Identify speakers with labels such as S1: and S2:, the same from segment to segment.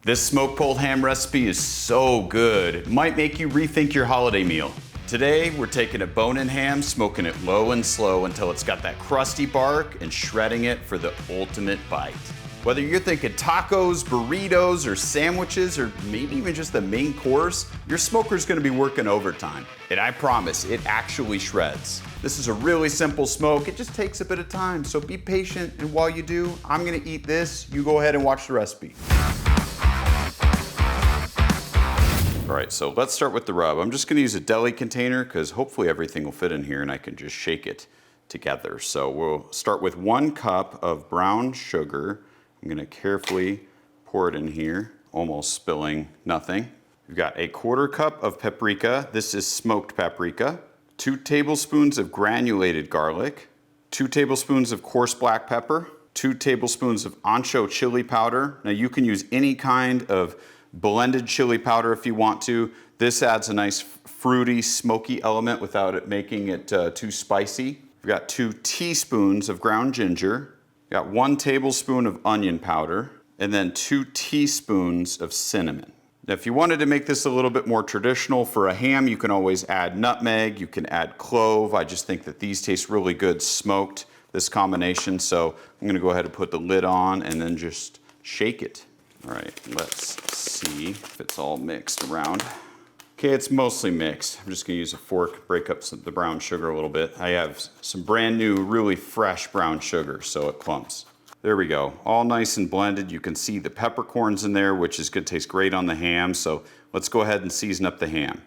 S1: This smoked pulled ham recipe is so good, it might make you rethink your holiday meal. Today, we're taking a bone-in ham, smoking it low and slow until it's got that crusty bark, and shredding it for the ultimate bite. Whether you're thinking tacos, burritos, or sandwiches, or maybe even just the main course, your smoker's gonna be working overtime. And I promise, it actually shreds. This is a really simple smoke, it just takes a bit of time, so be patient, and while you do, I'm gonna eat this, you go ahead and watch the recipe. All right, so let's start with the rub. I'm just gonna use a deli container because hopefully everything will fit in here and I can just shake it together. So we'll start with 1 cup of brown sugar. I'm gonna carefully pour it in here, almost spilling nothing. We've got a 1/4 cup of paprika. This is smoked paprika. 2 tablespoons of granulated garlic. 2 tablespoons of coarse black pepper. 2 tablespoons of ancho chili powder. Now you can use any kind of blended chili powder if you want to. This adds a nice fruity, smoky element without it making it too spicy. We've got 2 teaspoons of ground ginger. We've got 1 tablespoon of onion powder, and then 2 teaspoons of cinnamon. Now, if you wanted to make this a little bit more traditional for a ham, you can always add nutmeg, you can add clove. I just think that these taste really good smoked, this combination. So I'm gonna go ahead and put the lid on and then just shake it. All right, let's see if it's all mixed around. Okay, it's mostly mixed. I'm just gonna use a fork, break up the brown sugar a little bit. I have some brand new, really fresh brown sugar, so it clumps. There we go, all nice and blended. You can see the peppercorns in there, which is gonna taste great on the ham, so let's go ahead and season up the ham.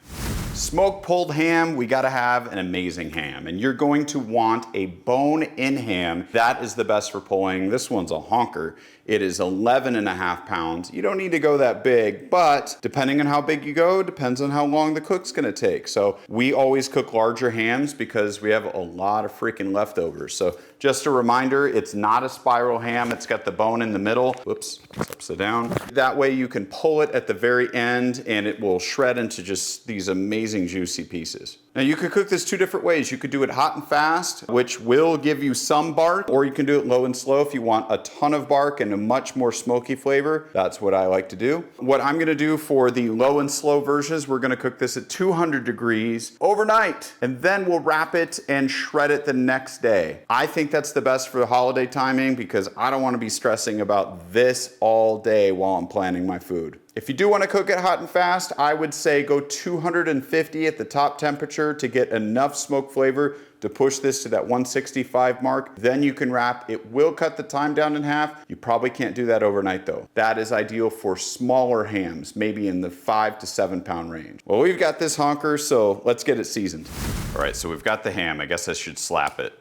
S1: Smoked pulled ham, we gotta have an amazing ham, and you're going to want a bone-in ham. That is the best for pulling. This one's a honker. It is 11.5 pounds. You don't need to go that big, but depending on how big you go, depends on how long the cook's gonna take. So we always cook larger hams because we have a lot of freaking leftovers. So just a reminder, it's not a spiral ham. It's got the bone in the middle. Whoops, it's upside down. That way you can pull it at the very end and it will shred into just these amazing juicy pieces. Now you could cook this 2 different ways. You could do it hot and fast, which will give you some bark, or you can do it low and slow if you want a ton of bark and a much more smoky flavor. That's what I like to do. What I'm gonna do for the low and slow versions, we're gonna cook this at 200 degrees overnight, and then we'll wrap it and shred it the next day. I think that's the best for the holiday timing because I don't wanna be stressing about this all day while I'm planning my food. If you do want to cook it hot and fast, I would say go 250 at the top temperature to get enough smoke flavor to push this to that 165 mark. Then you can wrap. It will cut the time down in half. You probably can't do that overnight though. That is ideal for smaller hams, maybe in the 5 to 7 pound range. Well, we've got this honker, so let's get it seasoned. All right, so we've got the ham. I guess I should slap it.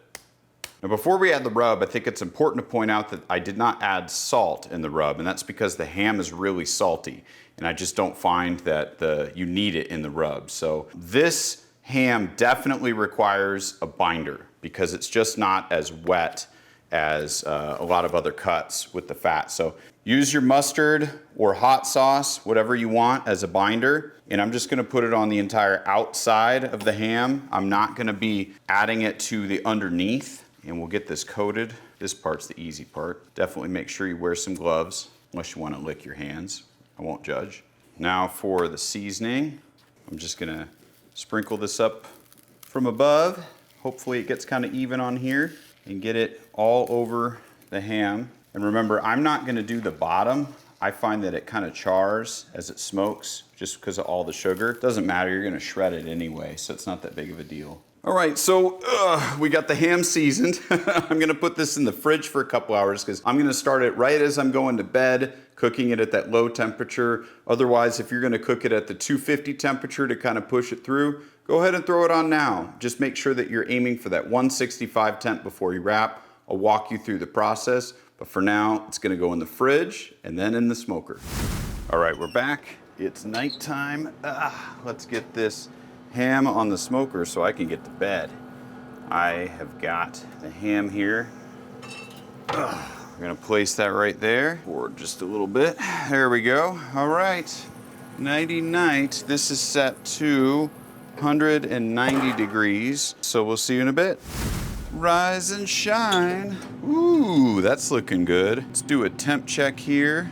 S1: Now before we add the rub, I think it's important to point out that I did not add salt in the rub, and that's because the ham is really salty, and I just don't find that you need it in the rub. So this ham definitely requires a binder because it's just not as wet as a lot of other cuts with the fat. So use your mustard or hot sauce, whatever you want, as a binder. And I'm just gonna put it on the entire outside of the ham. I'm not gonna be adding it to the underneath. And we'll get this coated. This part's the easy part. Definitely make sure you wear some gloves, unless you want to lick your hands. I won't judge. Now for the seasoning, I'm just gonna sprinkle this up from above. Hopefully it gets kind of even on here and get it all over the ham. And remember, I'm not gonna do the bottom. I find that it kind of chars as it smokes just because of all the sugar. Doesn't matter, you're gonna shred it anyway, so it's not that big of a deal. All right, so we got the ham seasoned. I'm gonna put this in the fridge for a couple hours because I'm gonna start it right as I'm going to bed, cooking it at that low temperature. Otherwise, if you're gonna cook it at the 250 temperature to kind of push it through, go ahead and throw it on now. Just make sure that you're aiming for that 165 temp before you wrap. I'll walk you through the process, but for now, it's gonna go in the fridge and then in the smoker. All right, we're back. It's nighttime. Let's get this ham on the smoker so I can get to bed. I have got the ham here. We're gonna place that right there for just a little bit. There we go. All right, nighty night. This is set to 190 degrees, so we'll see you in a bit. Rise and shine. Ooh, that's looking good. Let's do a temp check here.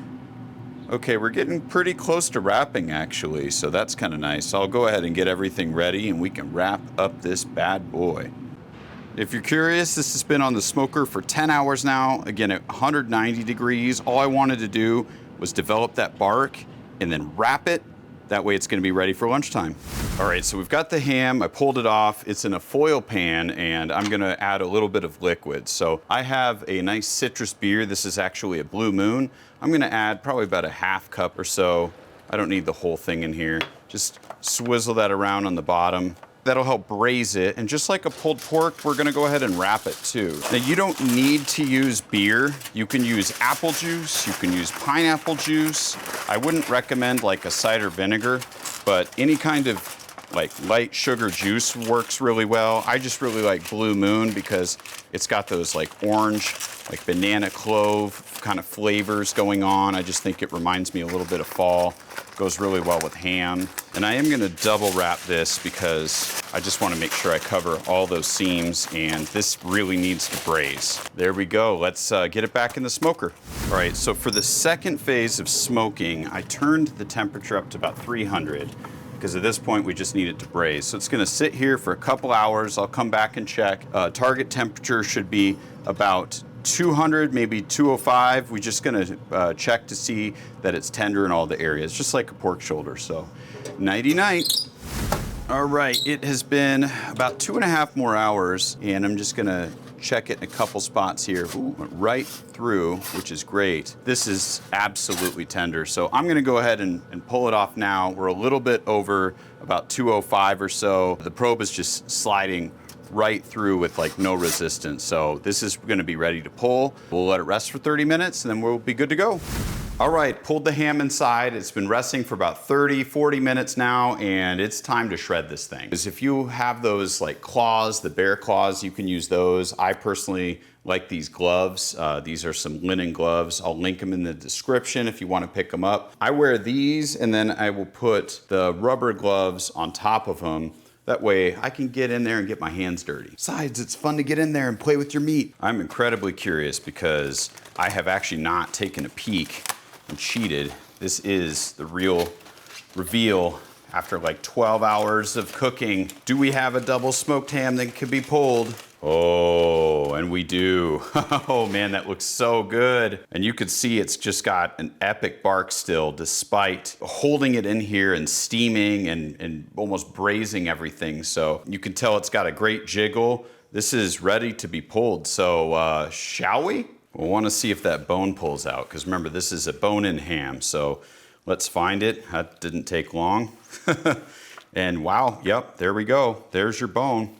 S1: Okay, we're getting pretty close to wrapping actually, so that's kind of nice. I'll go ahead and get everything ready and we can wrap up this bad boy. If you're curious, this has been on the smoker for 10 hours now, again at 190 degrees. All I wanted to do was develop that bark and then wrap it. That way it's gonna be ready for lunchtime. All right, so we've got the ham, I pulled it off. It's in a foil pan and I'm gonna add a little bit of liquid. So I have a nice citrus beer. This is actually a Blue Moon. I'm gonna add probably about a half cup or so. I don't need the whole thing in here. Just swizzle that around on the bottom. That'll help braise it. And just like a pulled pork, we're gonna go ahead and wrap it too. Now you don't need to use beer. You can use apple juice, you can use pineapple juice. I wouldn't recommend like a cider vinegar, but any kind of like light sugar juice works really well. I just really like Blue Moon because it's got those like orange, like banana clove kind of flavors going on. I just think it reminds me a little bit of fall. Goes really well with ham. And I am gonna double wrap this because I just wanna make sure I cover all those seams and this really needs to braise. There we go, let's get it back in the smoker. All right, so for the second phase of smoking, I turned the temperature up to about 300 because at this point we just need it to braise. So it's gonna sit here for a couple hours. I'll come back and check. Target temperature should be about 200, maybe 205. We're just gonna check to see that it's tender in all the areas, just like a pork shoulder, so nighty-night. All right, it has been about 2.5 more hours, and I'm just gonna check it in a couple spots here. Ooh, went right through, which is great. This is absolutely tender, so I'm gonna go ahead and pull it off now. We're a little bit over about 205 or so. The probe is just sliding right through with like no resistance. So this is gonna be ready to pull. We'll let it rest for 30 minutes and then we'll be good to go. All right, pulled the ham inside. It's been resting for about 30, 40 minutes now, and it's time to shred this thing. Because if you have those like claws, the bear claws, you can use those. I personally like these gloves. These are some linen gloves. I'll link them in the description if you want to pick them up. I wear these and then I will put the rubber gloves on top of them. That way I can get in there and get my hands dirty. Besides, it's fun to get in there and play with your meat. I'm incredibly curious because I have actually not taken a peek and cheated. This is the real reveal after like 12 hours of cooking. Do we have a double smoked ham that could be pulled? Oh, and we do. Oh man, that looks so good. And you could see it's just got an epic bark still despite holding it in here and steaming and almost braising everything. So you can tell it's got a great jiggle. This is ready to be pulled. So shall we? We'll want to see if that bone pulls out because remember, this is a bone-in ham. So let's find it. That didn't take long. And wow, yep, there we go. There's your bone.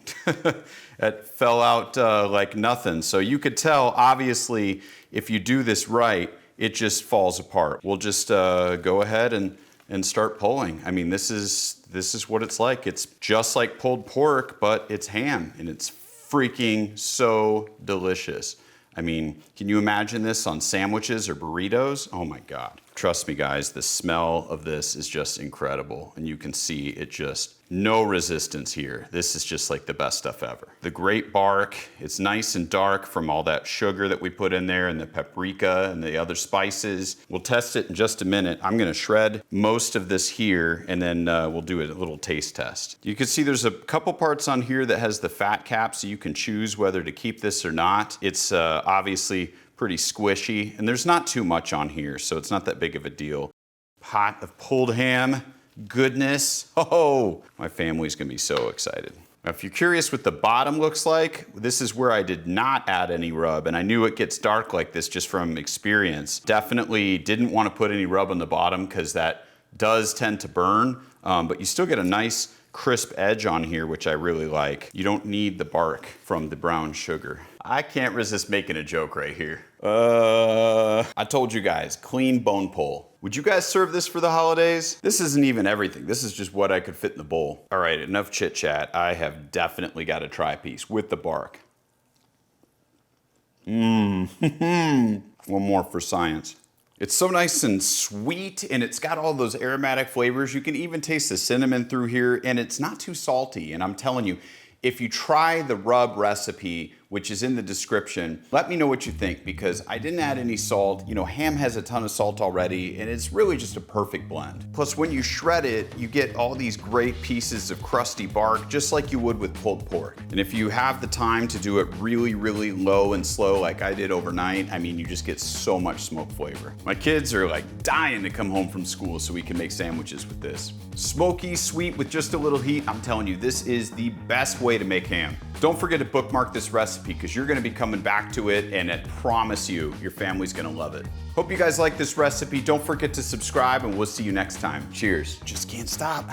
S1: It fell out like nothing. So you could tell, obviously, if you do this right, it just falls apart. We'll just go ahead and start pulling. I mean, this is what it's like. It's just like pulled pork, but it's ham, and it's freaking so delicious. I mean, can you imagine this on sandwiches or burritos? Oh my God. Trust me guys, the smell of this is just incredible. And you can see it just, no resistance here. This is just like the best stuff ever. The great bark, it's nice and dark from all that sugar that we put in there and the paprika and the other spices. We'll test it in just a minute. I'm gonna shred most of this here and then we'll do a little taste test. You can see there's a couple parts on here that has the fat cap, so you can choose whether to keep this or not. It's obviously pretty squishy, and there's not too much on here, so it's not that big of a deal. Pot of pulled ham, goodness. Oh, my family's gonna be so excited. Now, if you're curious what the bottom looks like, this is where I did not add any rub, and I knew it gets dark like this just from experience. Definitely didn't want to put any rub on the bottom because that does tend to burn, but you still get a nice crisp edge on here, which I really like. You don't need the bark from the brown sugar. I can't resist making a joke right here. I told you guys, clean bone pull. Would you guys serve this for the holidays? This isn't even everything. This is just what I could fit in the bowl. All right, enough chit chat. I have definitely got to try a piece with the bark. One more for science. It's so nice and sweet, and it's got all those aromatic flavors. You can even taste the cinnamon through here, and it's not too salty. And I'm telling you, if you try the rub recipe which is in the description. Let me know what you think, because I didn't add any salt. You know, ham has a ton of salt already, and it's really just a perfect blend. Plus, when you shred it, you get all these great pieces of crusty bark, just like you would with pulled pork. And if you have the time to do it really, really low and slow like I did overnight, I mean, you just get so much smoke flavor. My kids are like dying to come home from school so we can make sandwiches with this. Smoky, sweet with just a little heat. I'm telling you, this is the best way to make ham. Don't forget to bookmark this recipe, because you're gonna be coming back to it, and I promise you, your family's gonna love it. Hope you guys like this recipe. Don't forget to subscribe, and we'll see you next time. Cheers. Just can't stop.